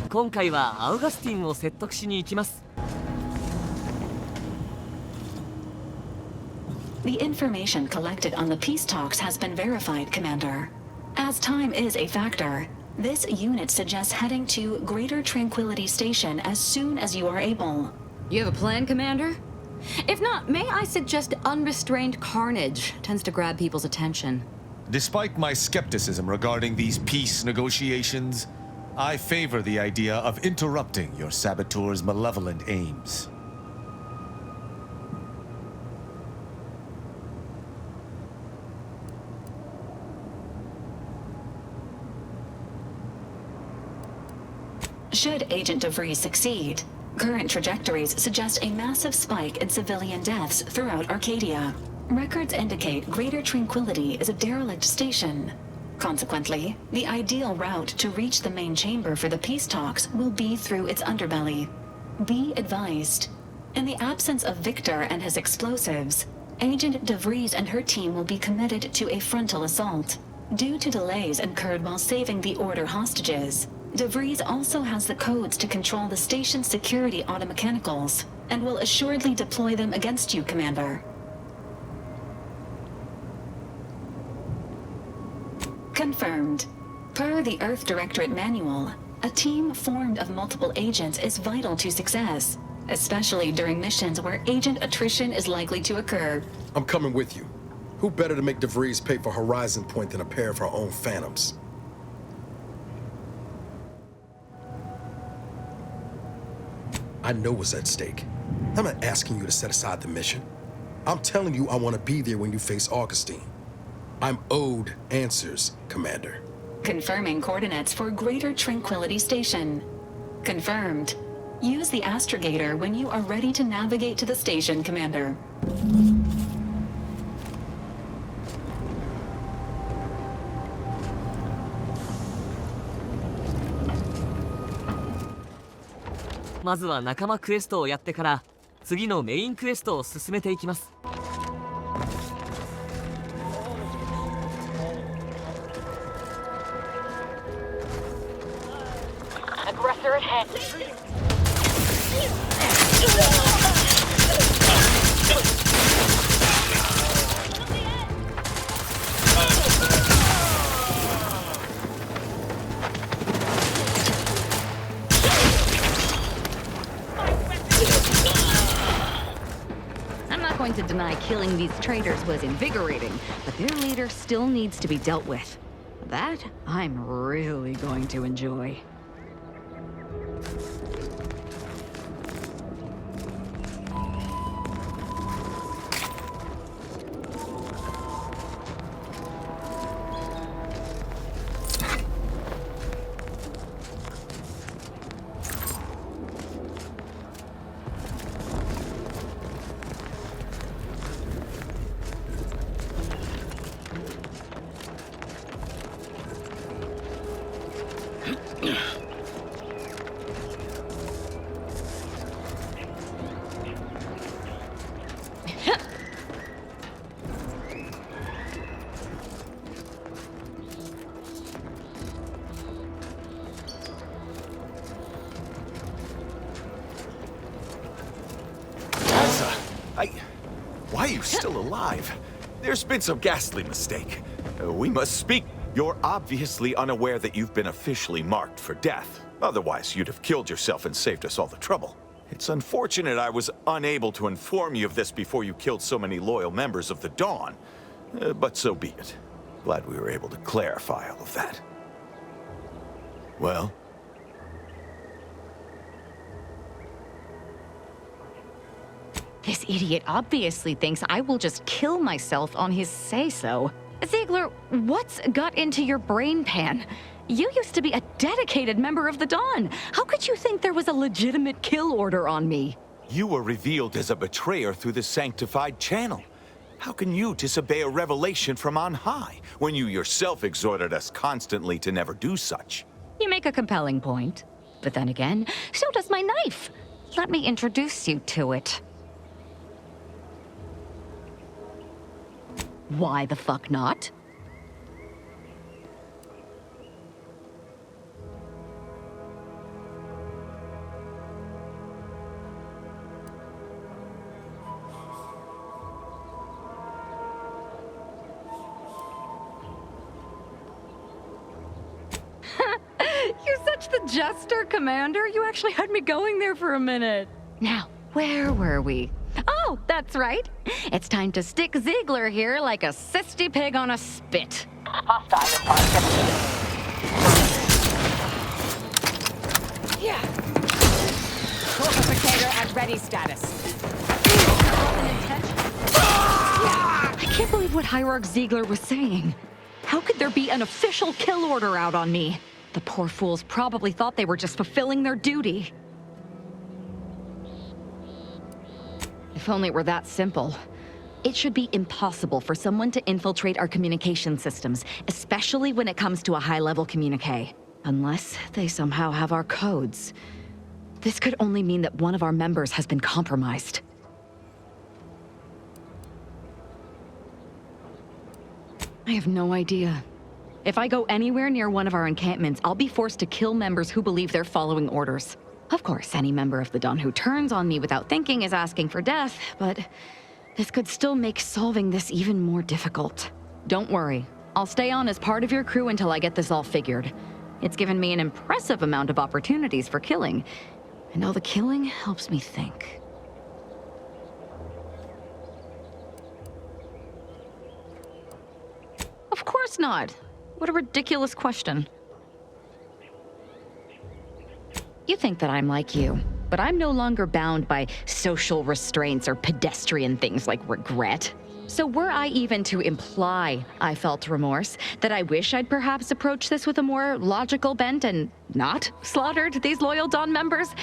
今回はアウガスティンを説得しに行きます。 The information collected on the peace talks has been verified, Commander. As time is a factor, this unit suggests heading to Greater Tranquility Station as soon as you are able. You have a plan, Commander? If not, may I suggest unrestrained carnage tends to grab people's attention. Despite my skepticism regarding these peace negotiations, I favor the idea of interrupting your saboteur's malevolent aims. Should Agent DeVries succeed, current trajectories suggest a massive spike in civilian deaths throughout Arcadia. Records indicate Greater Tranquility is a derelict station. Consequently, the ideal route to reach the main chamber for the peace talks will be through its underbelly. Be advised. In the absence of Victor and his explosives, Agent DeVries and her team will be committed to a frontal assault. Due to delays incurred while saving the Order hostages, DeVries also has the codes to control the station's security automechanicals, and will assuredly deploy them against you, Commander. Confirmed. Per the Earth Directorate Manual, a team formed of multiple agents is vital to success, especially during missions where agent attrition is likely to occur. I'm coming with you. Who better to make DeVries pay for Horizon Point than a pair of her own Phantoms? I know what's at stake. I'm not asking you to set aside the mission. I'm telling you I want to be there when you face Augustine. I'm owed answers, Commander. Confirming coordinates for Greater Tranquility Station. Confirmed. Use the astrogator when you are ready to navigate to the station, Commander.「まずは仲間クエストをやってから次のメインクエストを進めていきます。 Aggressor ahead. I'm not going to deny killing these traitors was invigorating, but their leader still needs to be dealt with. That I'm really going to enjoy. Why are you still alive? There's been some ghastly mistake. We must speak. You're obviously unaware that you've been officially marked for death. Otherwise, you'd have killed yourself and saved us all the trouble. It's unfortunate I was unable to inform you of this before you killed so many loyal members of the Dawn. But so be it. Glad we were able to clarify all of that. Well? This idiot obviously thinks I will just kill myself on his say-so. Ziegler, what's got into your brain pan? You used to be a dedicated member of the Dawn. How could you think there was a legitimate kill order on me? You were revealed as a betrayer through the sanctified channel. How can you disobey a revelation from on high, when you yourself exhorted us constantly to never do such? You make a compelling point. But then again, so does my knife. Let me introduce you to it. Why the fuck not? just the jester, Commander? You actually had me going there for a minute. Now, where were we? Oh, that's right. It's time to stick Ziegler here like a cysty pig on a spit. Hostile proximity. Yeah. Fortificator at ready status. I can't believe what Hierarch Ziegler was saying. How could there be an official kill order out on me? The poor fools probably thought they were just fulfilling their duty. If only it were that simple. It should be impossible for someone to infiltrate our communication systems, especially when it comes to a high-level communique. Unless they somehow have our codes. This could only mean that one of our members has been compromised. I have no idea. If I go anywhere near one of our encampments, I'll be forced to kill members who believe they're following orders. Of course, any member of the Dawn who turns on me without thinking is asking for death, but this could still make solving this even more difficult. Don't worry. I'll stay on as part of your crew until I get this all figured. It's given me an impressive amount of opportunities for killing, and all the killing helps me think. Of course not. What a ridiculous question. You think that I'm like you, but I'm no longer bound by social restraints or pedestrian things like regret. So were I even to imply I felt remorse, that I wish I'd perhaps approached this with a more logical bent and not slaughtered these loyal Dawn members,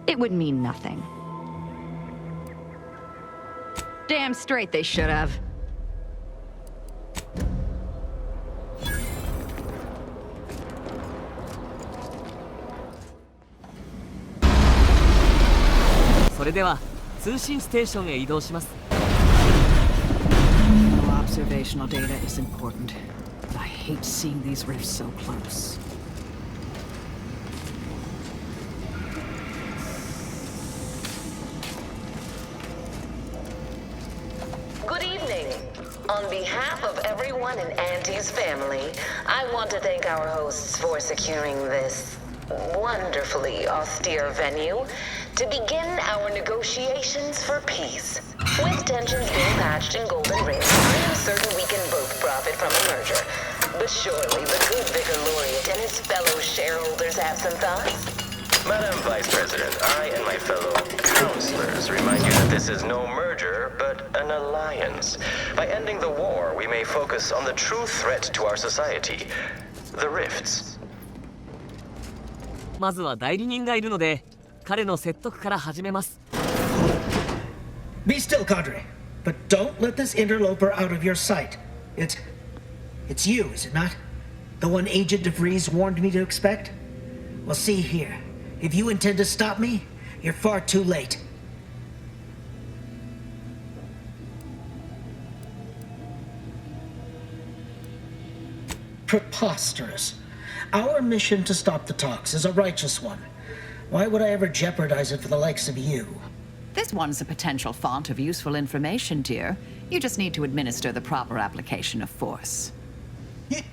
it would mean nothing. Damn straight they should have.それでは通信ステーションへ移動します。 No observational data is important, but I hate seeing these rifts so close. Good evening. On behalf of everyone in Auntie's family, I want to thank our hosts for securing this wonderfully austere venue to begin our negotiations for peace. With tensions being patched in Golden Ring, I am certain we can both profit from a merger. But surely the good Vicar Laureate and his fellow shareholders have some thoughts? Madam Vice President, I and my fellow counselors remind you that this is no merger, but an alliance. By ending the war, we may focus on the true threat to our society, the rifts. まずは代理人がいるので、彼の説得から始めます。 Be still, Cadre. But don't let this interloper out of your sight. It's you, is it not? The one Agent DeVries warned me to expect? Well, see here. If you intend to stop me, you're far too late. Preposterous. Our mission to stop the talks is a righteous one. Why would I ever jeopardize it for the likes of you? This one's a potential font of useful information, dear. You just need to administer the proper application of force.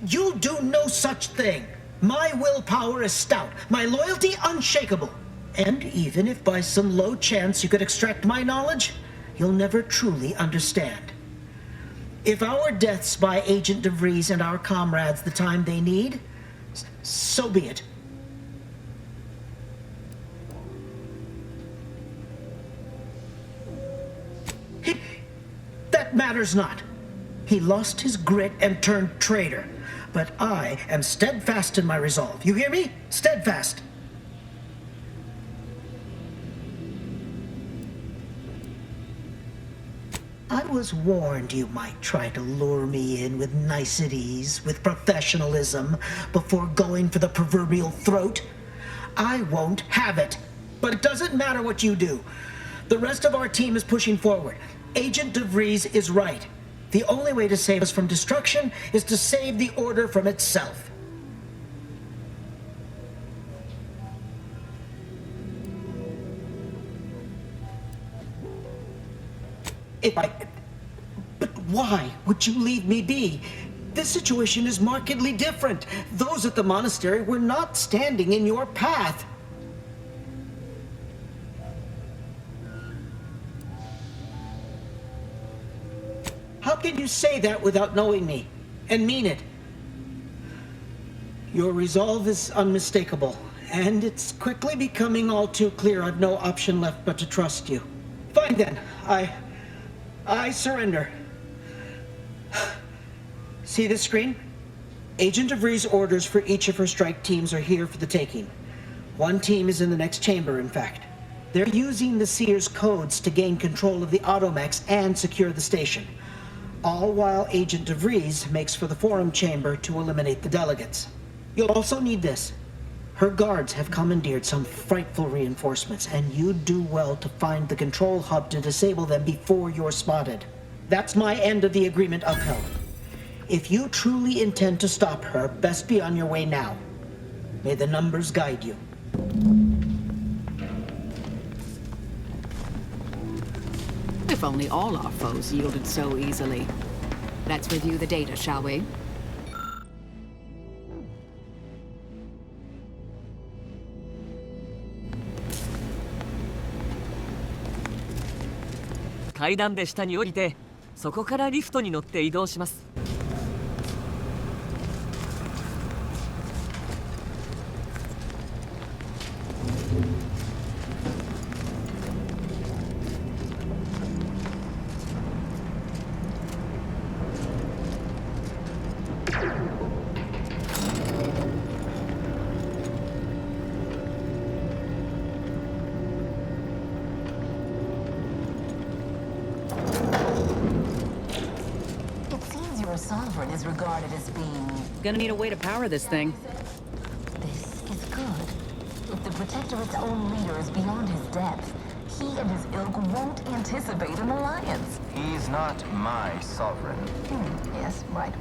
You'll do no such thing. My willpower is stout, my loyalty unshakable. And even if by some low chance you could extract my knowledge, you'll never truly understand. If our deaths buy Agent DeVries and our comrades the time they need, so be it. That matters not. He lost his grit and turned traitor. But I am steadfast in my resolve. You hear me? Steadfast. I was warned you might try to lure me in with niceties, with professionalism, before going for the proverbial throat. I won't have it. But it doesn't matter what you do. The rest of our team is pushing forward. Agent DeVries is right. The only way to save us from destruction is to save the Order from itself. But why would you leave me be? This situation is markedly different. Those at the monastery were not standing in your path. How can you say that without knowing me, and mean it? Your resolve is unmistakable, and it's quickly becoming all too clear I've no option left but to trust you. Fine then, I surrender. See this screen? Agent of Ree's orders for each of her strike teams are here for the taking. One team is in the next chamber, in fact. They're using the Seer's codes to gain control of the Automax and secure the station. All while Agent de Vries makes for the Forum chamber to eliminate the delegates. You'll also need this. Her guards have commandeered some frightful reinforcements, and you'd do well to find the control hub to disable them before you're spotted. That's my end of the agreement upheld. If you truly intend to stop her, best be on your way now. May the numbers guide you. If only all our foes yielded so easily. Let's review the data, shall we?「階段で下に降りて、そこからリフトに乗って移動します。」Your sovereign is regarded as being... Gonna need a way to power this thing. This is good. If the Protectorate's own leader is beyond his depth, he and his ilk won't anticipate an alliance. He's not my sovereign. Yes, right.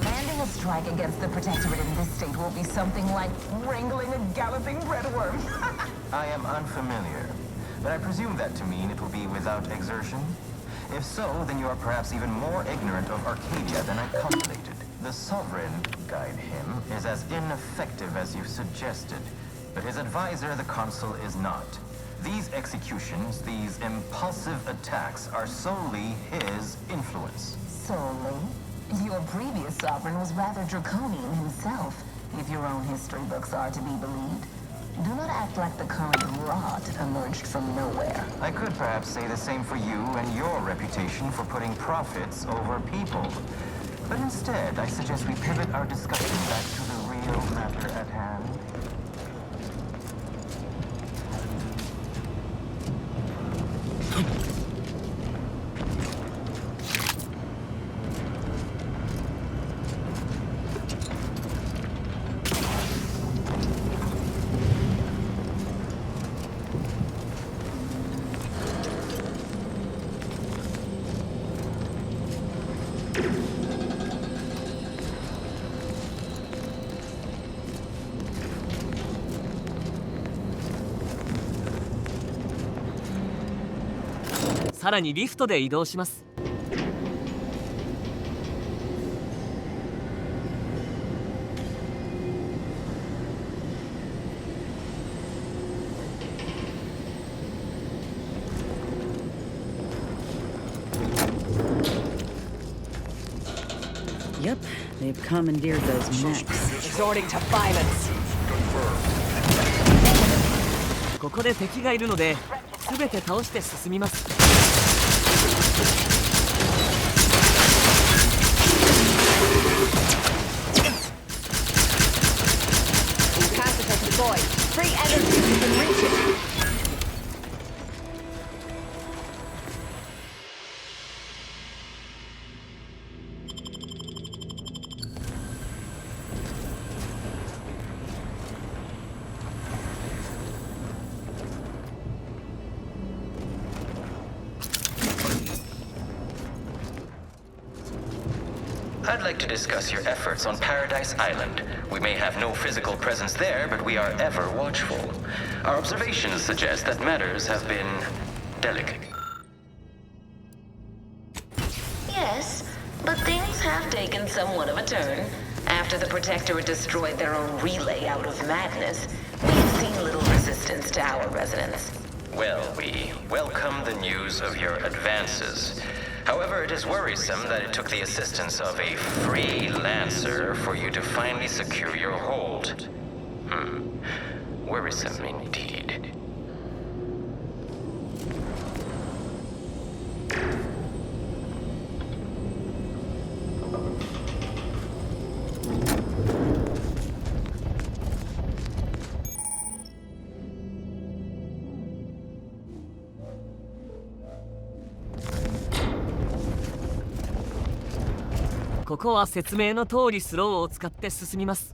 Landing a strike against the Protectorate in this state will be something like wrangling a galloping breadworm. I am unfamiliar, but I presume that to mean it will be without exertion. If so, then you are perhaps even more ignorant of Arcadia than I calculated. The Sovereign, guide him, is as ineffective as you suggested, but his advisor, the Consul, is not. These executions, these impulsive attacks, are solely his influence. Solely? Your previous sovereign was rather draconian himself, if your own history books are to be believed. Do not act like the current rot emerged from nowhere. I could perhaps say the same for you and your reputation for putting profits over people. But instead, I suggest we pivot our discussion back to the real matter at hand.さらにリフトで移動します。Yep, they've commandeered those mechs. Resorting to violence. ここで敵がいるので、全て倒して進みます。Pacifist deployed. Free energy you can reach it. I'd like to discuss your efforts on Paradise Island. We may have no physical presence there, but we are ever watchful. Our observations suggest that matters have been delicate. things have taken somewhat of a turn. After the Protectorate destroyed their own relay out of madness, we've seen little resistance to our residents. Well, we welcome the news of your advances. However, it is worrisome that it took the assistance of a freelancer for you to finally secure your hold. Worrisome indeed. ここは説明の通りスローを使って進みます。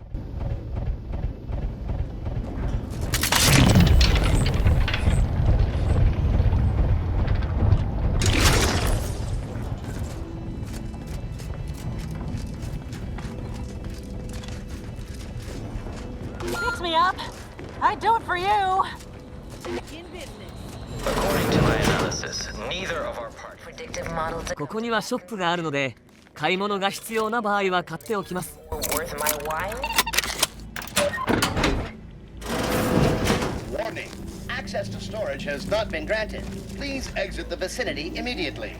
Fix me up. I'd do it for you. According to my analysis, neither of our parties. Predictive models ここにはショップがあるので、買い物が必要な場合は買っておきます。 worth my while. Warning. Access to storage has not been granted. Please exit the vicinity immediately.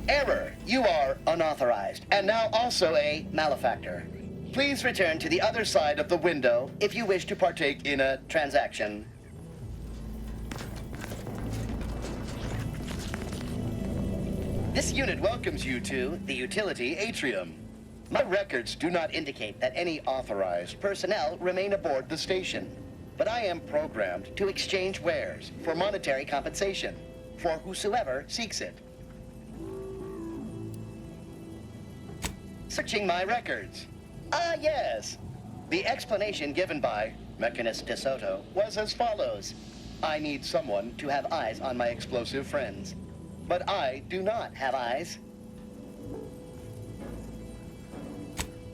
Error. You are unauthorized, and now also a malefactor. Please return to the other side of the window if you wish to partake in a transaction. This unit welcomes you to the utility atrium. My records do not indicate that any authorized personnel remain aboard the station, but I am programmed to exchange wares for monetary compensation for whosoever seeks it. Searching my records. Ah, yes. The explanation given by Mechanist DeSoto was as follows. I need someone to have eyes on my explosive friends. But I do not have eyes.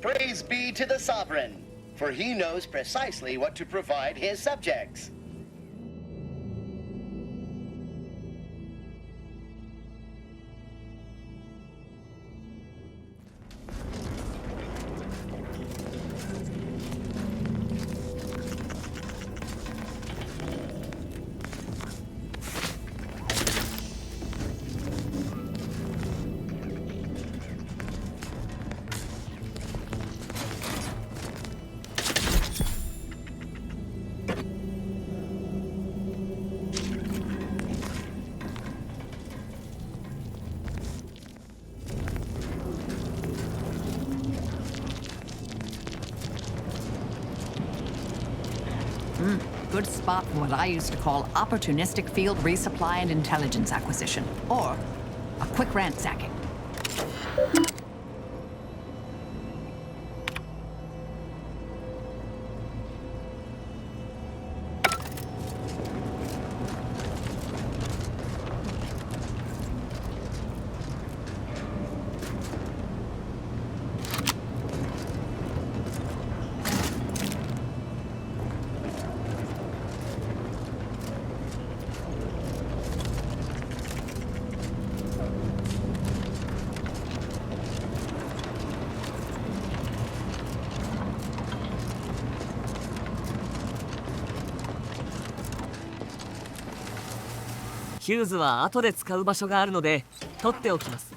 Praise be to the Sovereign, for he knows precisely what to provide his subjects. Good spot for what I used to call opportunistic field resupply and intelligence acquisition, or a quick ransacking.「ヒューズは後で使う場所があるので取っておきます。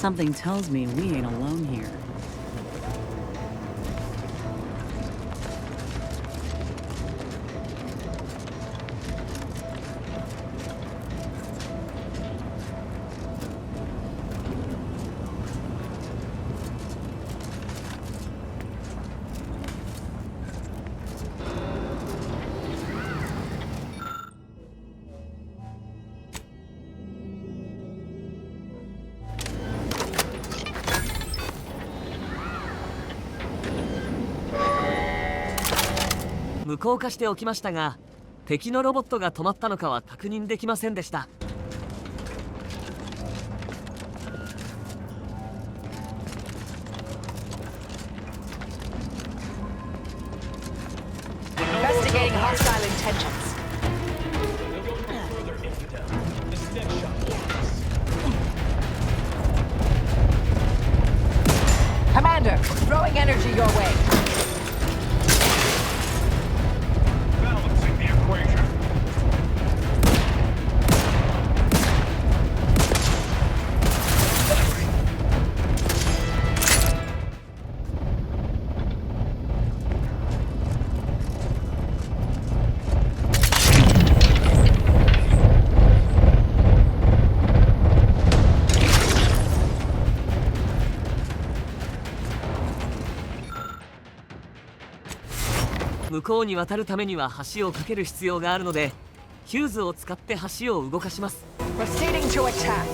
Something tells me we ain't alone here. "無効化しておきましたが、敵のロボットが止まったのかは確認できませんでした。Investigating hostile intentions. Commander, throwing energy your way. Balancing the equation. "向こうに渡るためには橋を架ける必要があるので、ヒューズを使って橋を動かします。Proceeding to attack.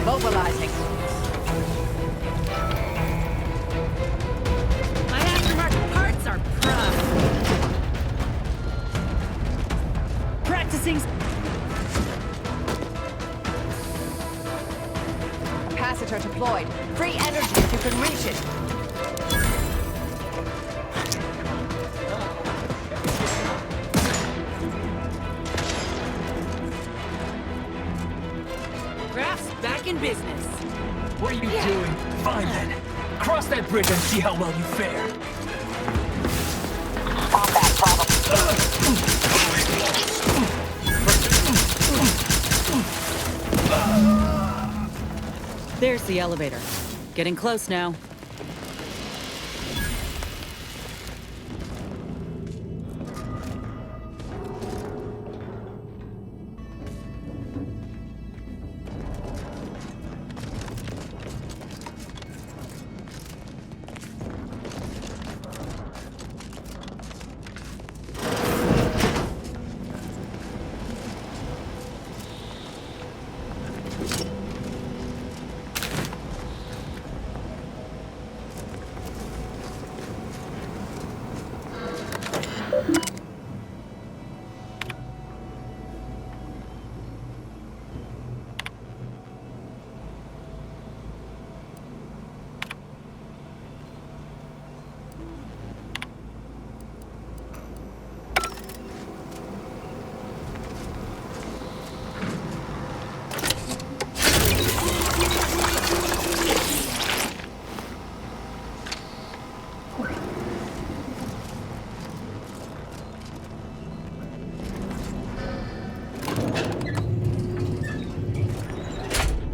Mobilizing. My aftermarket parts are prime. Practicing. Capacitor deployed. Free energy if you can reach it. Graph's back in business. What are you doing? Fine then. Cross that bridge and see how well you fare. Combat problem. There's the elevator. Getting close now.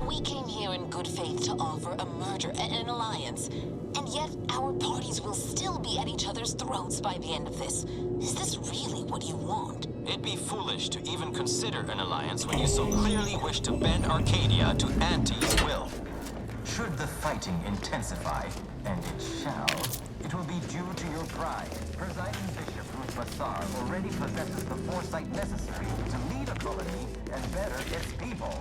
We came here in good faith to offer a merger and an alliance, and yet our parties will still be at each other's throats by the end of this. Is this really what you want? It'd be foolish to even consider an alliance when you so clearly wish to bend Arcadia to Auntie's will. Should the fighting intensify, and it shall, it will be due to your pride. Presiding Bishop Ruth Bassar already possesses the foresight necessary to lead a colony and better its people.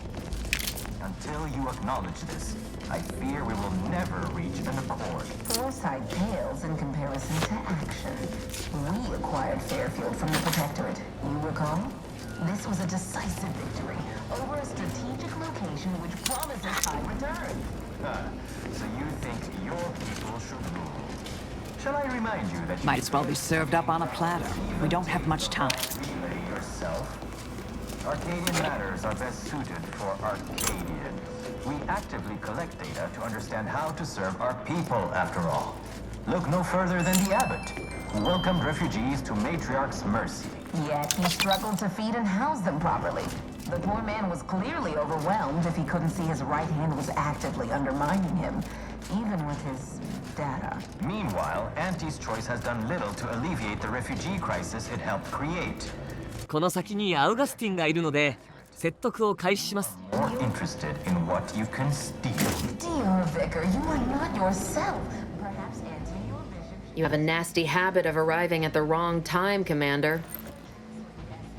Until you acknowledge this, I fear we will never reach an accord. Foresight pales in comparison to action. We acquired Fairfield from the Protectorate. You recall? This was a decisive victory over a strategic location which promises high return. So you think your people should rule? Shall I remind you that Might as well be served up on a platter. We don't have much time. relay yourself? Arcadian matters are best suited for Arcadians. We actively collect data to understand how to serve our people, after all. Look no further than the abbot, who welcomed refugees to Matriarch's mercy. Yet he struggled to feed and house them properly. The poor man was clearly overwhelmed if he couldn't see his right hand was actively undermining him, even with his data. Meanwhile, Auntie's choice has done little to alleviate the refugee crisis it helped create. この先にアウガスティンがいるので説得を開始します。 More interested in what you can steal. Dear Vicar, you are not yourself. Perhaps Auntie, your vision... You have a nasty habit of arriving at the wrong time, Commander.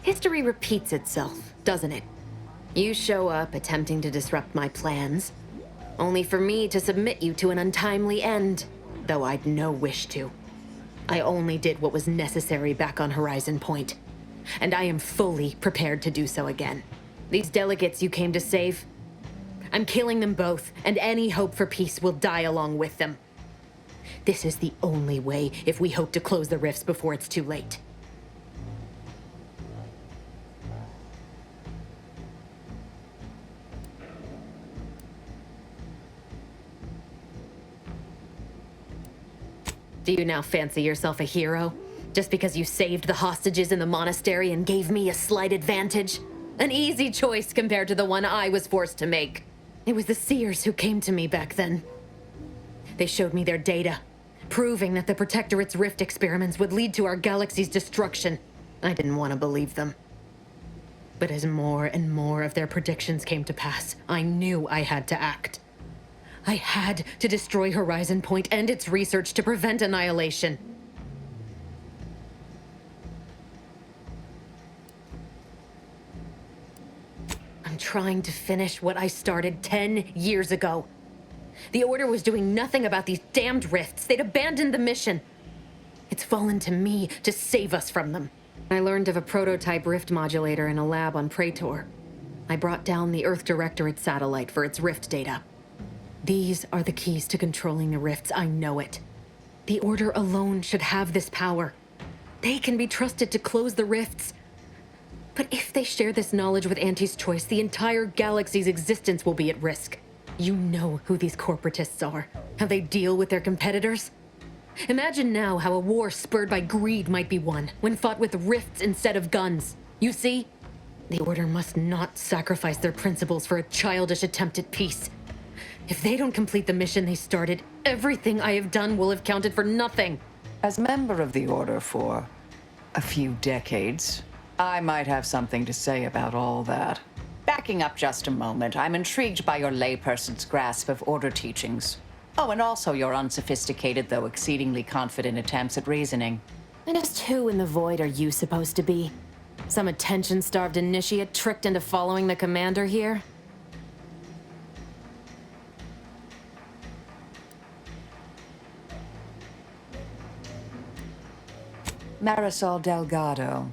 History repeats itself, doesn't it? You show up attempting to disrupt my plans, only for me to submit you to an untimely end, though I'd no wish to. I only did what was necessary back on Horizon Point, and I am fully prepared to do so again. These delegates you came to save, I'm killing them both, and any hope for peace will die along with them. This is the only way if we hope to close the rifts before it's too late. Do you now fancy yourself a hero? Just because you saved the hostages in the monastery and gave me a slight advantage? An easy choice compared to the one I was forced to make. It was the Seers who came to me back then. They showed me their data, proving that the Protectorate's rift experiments would lead to our galaxy's destruction. I didn't want to believe them. But as more and more of their predictions came to pass, I knew I had to act. I had to destroy Horizon Point and its research to prevent annihilation. I'm trying to finish what I started 10 years ago. The Order was doing nothing about these damned rifts. They'd abandoned the mission. It's fallen to me to save us from them. I learned of a prototype rift modulator in a lab on Praetor. I brought down the Earth Directorate satellite for its rift data. These are the keys to controlling the rifts, I know it. The Order alone should have this power. They can be trusted to close the rifts. But if they share this knowledge with Auntie's choice, the entire galaxy's existence will be at risk. You know who these corporatists are, how they deal with their competitors. Imagine now how a war spurred by greed might be won, when fought with rifts instead of guns. You see? The Order must not sacrifice their principles for a childish attempt at peace. If they don't complete the mission they started, everything I have done will have counted for nothing. As member of the Order for a few decades, I might have something to say about all that. Backing up just a moment, I'm intrigued by your layperson's grasp of Order teachings. Oh, and also your unsophisticated, though exceedingly confident attempts at reasoning. And just who in the void are you supposed to be? Some attention-starved initiate tricked into following the commander here? Marisol Delgado,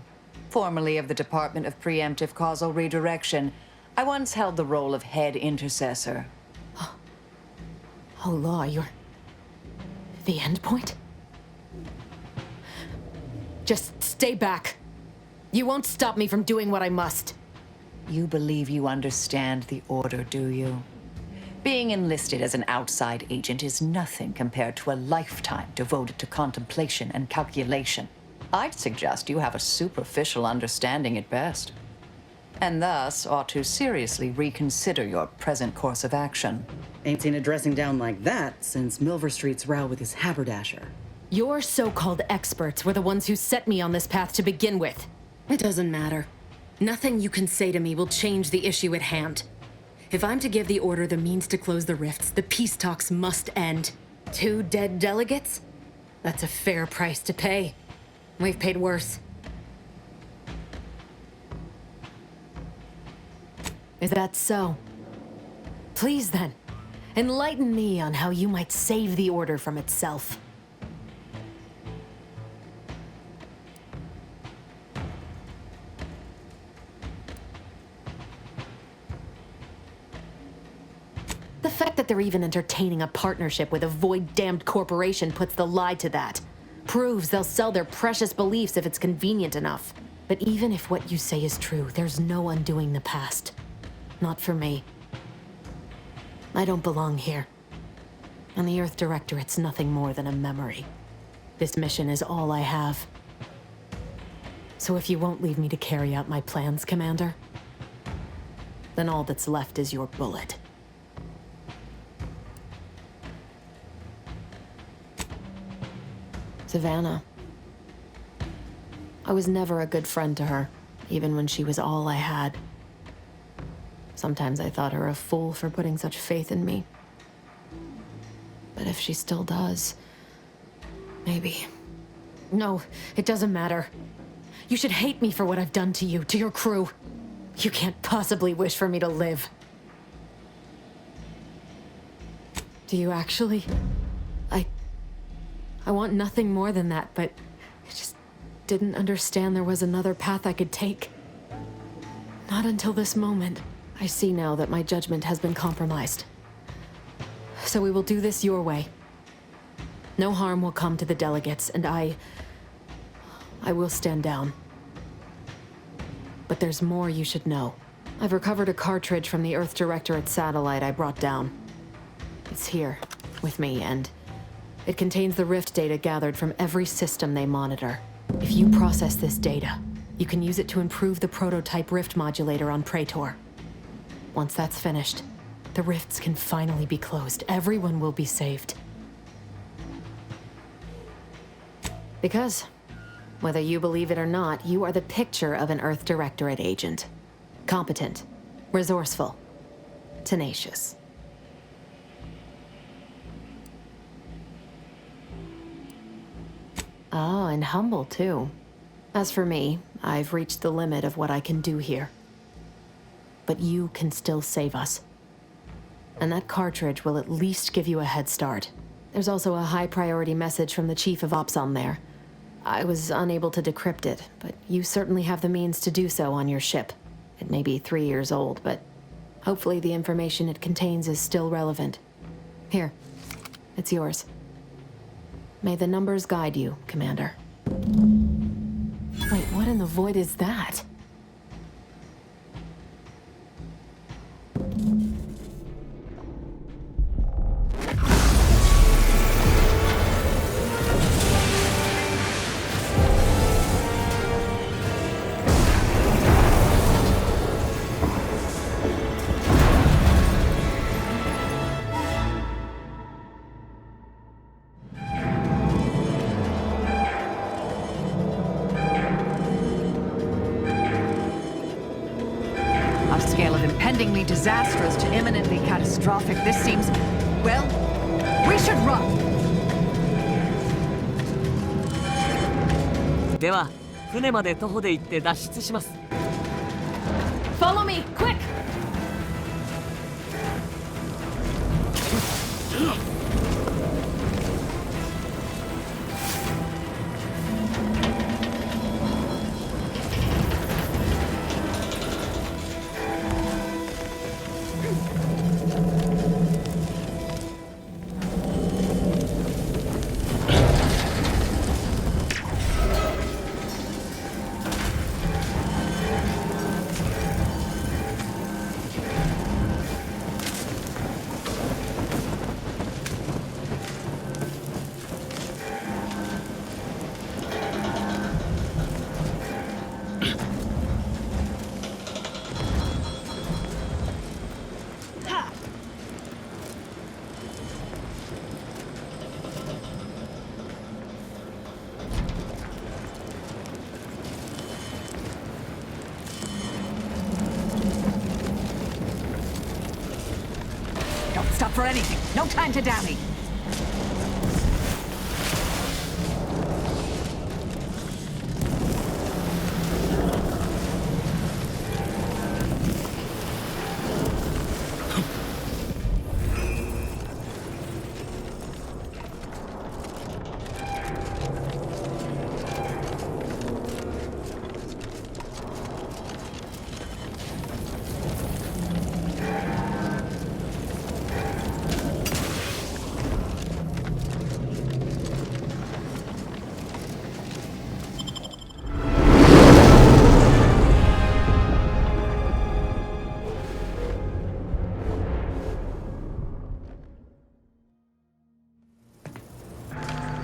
formerly of the Department of Preemptive Causal Redirection. I once held the role of head intercessor. Oh, Law, you're... the end point? Just stay back. You won't stop me from doing what I must. You believe you understand the Order, do you? Being enlisted as an outside agent is nothing compared to a lifetime devoted to contemplation and calculation. I'd suggest you have a superficial understanding at best, and thus ought to seriously reconsider your present course of action. Ain't seen a dressing down like that since Milver Street's row with his haberdasher. Your so-called experts were the ones who set me on this path to begin with. It doesn't matter. Nothing you can say to me will change the issue at hand. If I'm to give the Order the means to close the rifts, the peace talks must end. 2 dead delegates? That's a fair price to pay. We've paid worse. Is that so? Please then, enlighten me on how you might save the Order from itself. that they're even entertaining a partnership with a void-damned corporation puts the lie to that. Proves they'll sell their precious beliefs if it's convenient enough. But even if what you say is true, there's no undoing the past. Not for me. I don't belong here. And the Earth Directorate's nothing more than a memory. This mission is all I have. So if you won't leave me to carry out my plans, Commander, then all that's left is your bullet. Savannah. I was never a good friend to her, even when she was all I had. Sometimes I thought her a fool for putting such faith in me. But if she still does, maybe. No, it doesn't matter. You should hate me for what I've done to you, to your crew. You can't possibly wish for me to live. Do you actually? I want nothing more than that, but I just didn't understand there was another path I could take. Not until this moment. I see now that my judgment has been compromised. So we will do this your way. No harm will come to the delegates, and I will stand down. But there's more you should know. I've recovered a cartridge from the Earth Directorate satellite I brought down. It's here, with me, and it contains the rift data gathered from every system they monitor. If you process this data, you can use it to improve the prototype rift modulator on Praetor. Once that's finished, the rifts can finally be closed. Everyone will be saved. Because, whether you believe it or not, you are the picture of an Earth Directorate agent. Competent, resourceful, tenacious. Ah, and humble, too. As for me, I've reached the limit of what I can do here. But you can still save us. And that cartridge will at least give you a head start. There's also a high-priority message from the Chief of Ops on there. I was unable to decrypt it, but you certainly have the means to do so on your ship. It may be 3 years old, but hopefully the information it contains is still relevant. Here, it's yours. May the numbers guide you, Commander. Wait, what in the void is that? Impendingly disastrous to imminently catastrophic, this seems... well, we should run! では、船まで徒歩で行って脱出します。Follow me, quick! Stop for anything. No time to dally.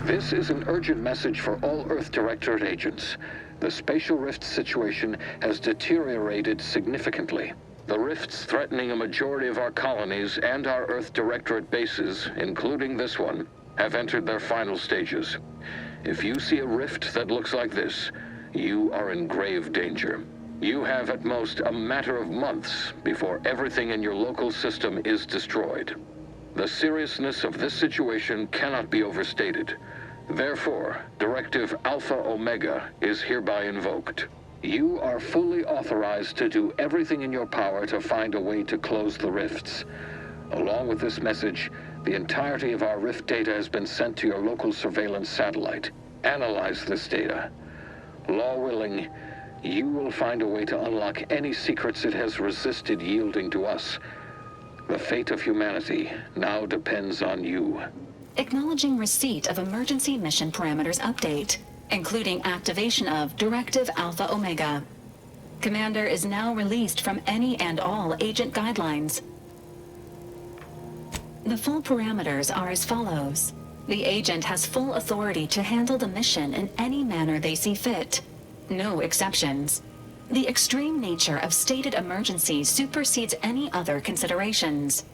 This is an urgent message for all Earth Directorate agents. The spatial rift situation has deteriorated significantly. The rifts threatening a majority of our colonies and our Earth Directorate bases, including this one, have entered their final stages. If you see a rift that looks like this, you are in grave danger. You have at most a matter of months before everything in your local system is destroyed. The seriousness of this situation cannot be overstated. Therefore, Directive Alpha Omega is hereby invoked. You are fully authorized to do everything in your power to find a way to close the rifts. Along with this message, the entirety of our rift data has been sent to your local surveillance satellite. Analyze this data. Law willing, you will find a way to unlock any secrets it has resisted yielding to us. The fate of humanity now depends on you. Acknowledging receipt of emergency mission parameters update, including activation of Directive Alpha Omega. Commander is now released from any and all agent guidelines. The full parameters are as follows. The agent has full authority to handle the mission in any manner they see fit. No exceptions. The extreme nature of stated emergencies supersedes any other considerations.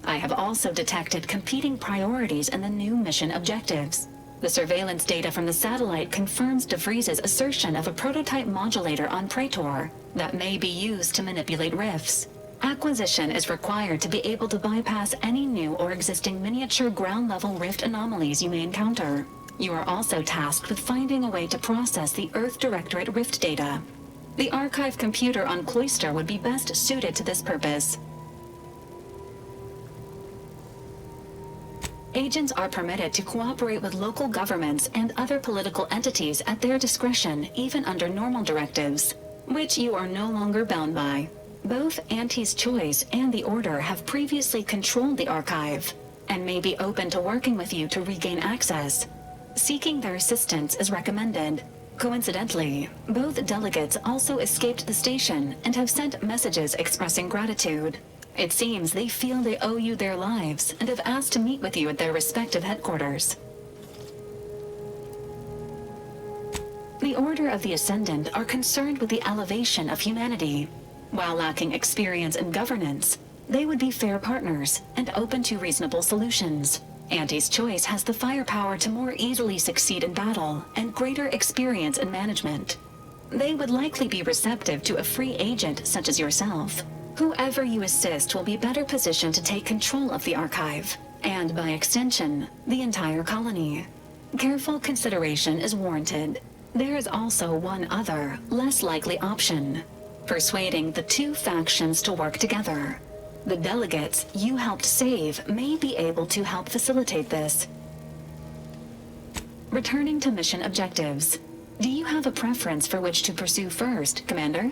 I have also detected competing priorities in the new mission objectives. The surveillance data from the satellite confirms DeVries's assertion of a prototype modulator on Praetor that may be used to manipulate rifts. Acquisition is required to be able to bypass any new or existing miniature ground-level rift anomalies you may encounter. You are also tasked with finding a way to process the Earth Directorate rift data. The archive computer on Cloister would be best suited to this purpose. Agents are permitted to cooperate with local governments and other political entities at their discretion, even under normal directives, which you are no longer bound by. Both Auntie's Choice and the Order have previously controlled the archive, and may be open to working with you to regain access. Seeking their assistance is recommended. Coincidentally, both delegates also escaped the station and have sent messages expressing gratitude. It seems they feel they owe you their lives and have asked to meet with you at their respective headquarters. The Order of the Ascendant are concerned with the elevation of humanity. While lacking experience in governance, they would be fair partners and open to reasonable solutions. Auntie's Choice has the firepower to more easily succeed in battle and greater experience in management. They would likely be receptive to a free agent such as yourself. Whoever you assist will be better positioned to take control of the archive, and by extension, the entire colony. Careful consideration is warranted. There is also one other, less likely option: persuading the two factions to work together. The delegates you helped save may be able to help facilitate this. Returning to mission objectives. Do you have a preference for which to pursue first, Commander?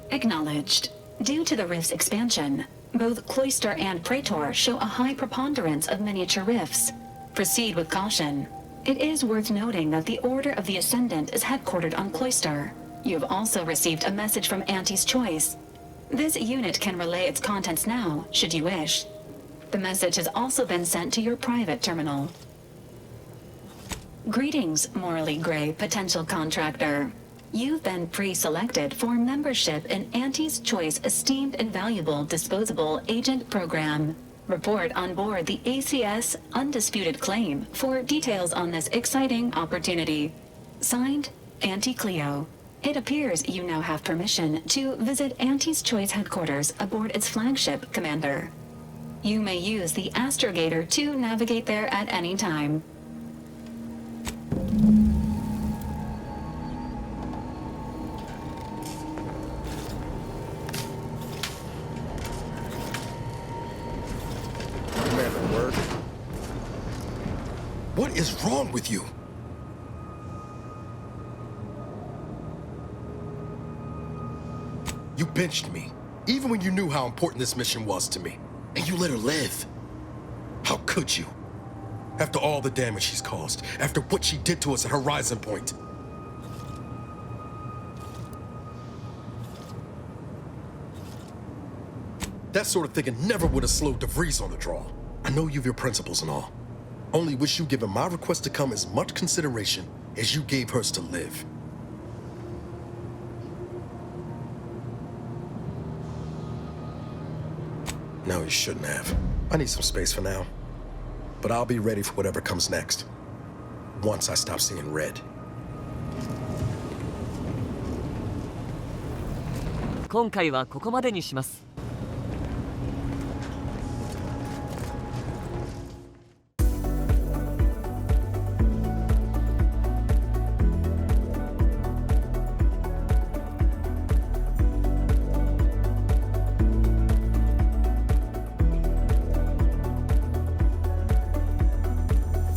Acknowledged. Due to the rift's expansion, both Cloister and Praetor show a high preponderance of miniature rifts. Proceed with caution. It is worth noting that the Order of the Ascendant is headquartered on Cloister. You have also received a message from Auntie's Choice. This unit can relay its contents now, should you wish. The message has also been sent to your private terminal. Greetings, morally gray potential contractor. You've been pre-selected for membership in Auntie's Choice Esteemed and Valuable Disposable Agent Program. Report on board the ACS Undisputed Claim for details on this exciting opportunity. Signed, Auntie Cleo. It appears you now have permission to visit Auntie's Choice headquarters aboard its flagship, Commander. You may use the astrogator to navigate there at any time. What is wrong with you? You benched me, even when you knew how important this mission was to me. And you let her live. How could you? After all the damage she's caused, after what she did to us at Horizon Point. That sort of thinking never would have slowed DeVries on the draw. I know you have your principles and all. Only wish you'd given my request to come as much consideration as you gave hers to live. No, you shouldn't have. I need some space for now. But I'll be ready for whatever comes next. Once I stop seeing red. 今回はここまでにします。